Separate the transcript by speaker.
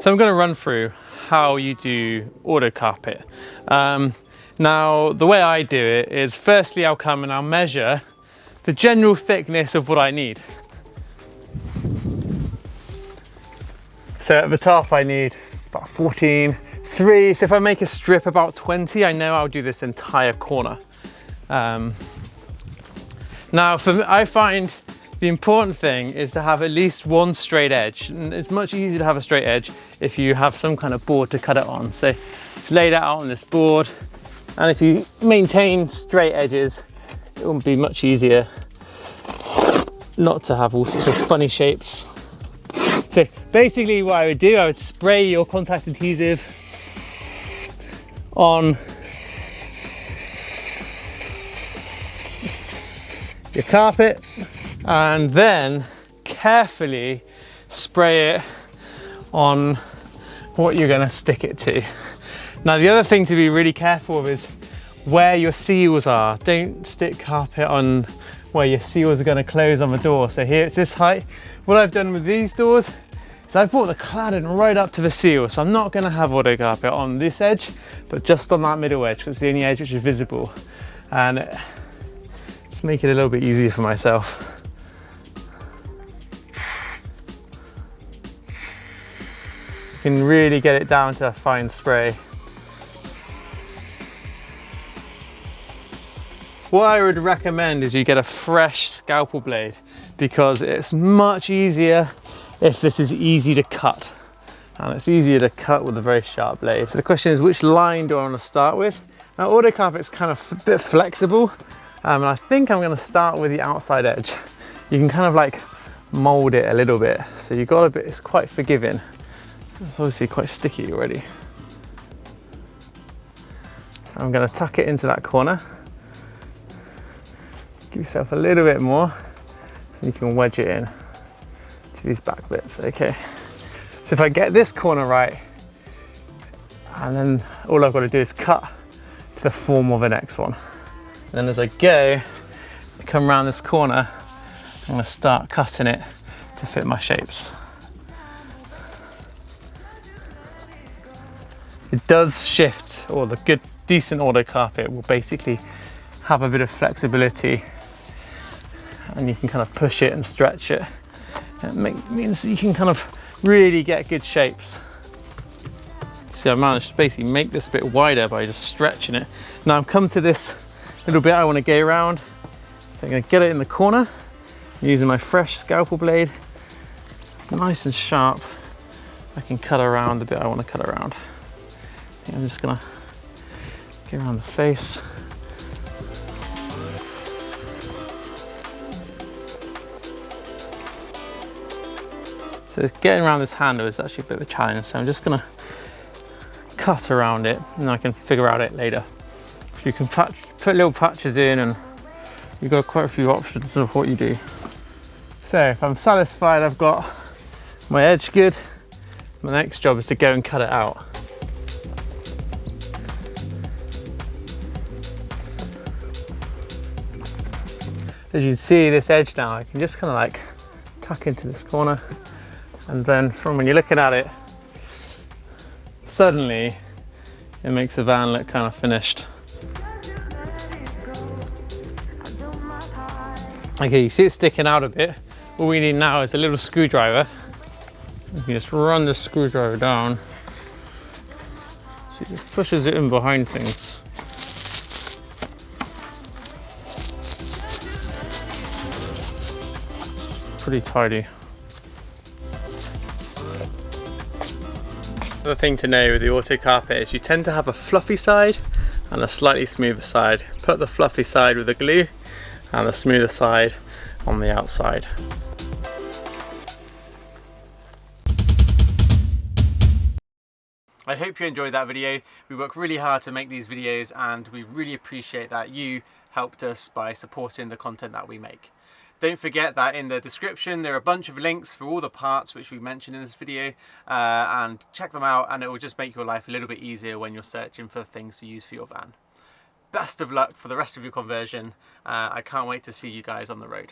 Speaker 1: So I'm going to run through how you do Autocarpet. Now, the way I do it is, firstly, I'll come and I'll measure the general thickness of what I need. So at the top, I need about 14, 3. So if I make a strip about 20, I know I'll do this entire corner. Now, for me, I find the important thing is to have at least one straight edge. And it's much easier to have a straight edge if you have some kind of board to cut it on. So it's laid out on this board. And if you maintain straight edges, it will be much easier not to have all sorts of funny shapes. So basically what I would do, I would spray your contact adhesive on your carpet, and then carefully spray it on what you're going to stick it to. Now, the other thing to be really careful of is where your seals are. Don't stick carpet on where your seals are going to close on the door. So here it's this height. What I've done with these doors is I've brought the cladding right up to the seal. So I'm not going to have Autocarpet on this edge, but just on that middle edge, because it's the only edge which is visible. And let's make it a little bit easier for myself. You can really get it down to a fine spray. What I would recommend is you get a fresh scalpel blade, because it's much easier if this is easy to cut. And it's easier to cut with a very sharp blade. So the question is, which line do I want to start with? Now, Autocarpet's kind of a bit flexible. And I think I'm going to start with the outside edge. You can kind of like mold it a little bit. So you've got a bit, it's quite forgiving. It's obviously quite sticky already. So I'm going to tuck it into that corner. Give yourself a little bit more so you can wedge it in to these back bits. Okay. So if I get this corner right, and then all I've got to do is cut to the form of the next one. And then as I go, I come around this corner, I'm going to start cutting it to fit my shapes. It does shift, or the good, decent Autocarpet will basically have a bit of flexibility, and you can kind of push it and stretch it. And it means you can kind of really get good shapes. See, I managed to basically make this bit wider by just stretching it. Now I've come to this little bit I want to go around. So I'm going to get it in the corner using my fresh scalpel blade, nice and sharp. I can cut around the bit I want to cut around. I'm just going to go around the face. So getting around this handle is actually a bit of a challenge. So I'm just going to cut around it, and I can figure out it later. You can put little patches in, and you've got quite a few options of what you do. So if I'm satisfied I've got my edge good, my next job is to go and cut it out. As you can see, this edge now, I can just kind of like tuck into this corner, and then from when you're looking at it, suddenly it makes the van look kind of finished. Okay, you see it sticking out a bit. All we need now is a little screwdriver. You can just run the screwdriver down. So it just pushes it in behind things. Pretty tidy. Another thing to know with the Autocarpet is you tend to have a fluffy side and a slightly smoother side. Put the fluffy side with the glue and the smoother side on the outside. I hope you enjoyed that video. We work really hard to make these videos, and we really appreciate that you helped us by supporting the content that we make. Don't forget that in the description there are a bunch of links for all the parts which we mentioned in this video, and check them out, and it will just make your life a little bit easier when you're searching for things to use for your van. Best of luck for the rest of your conversion. I can't wait to see you guys on the road.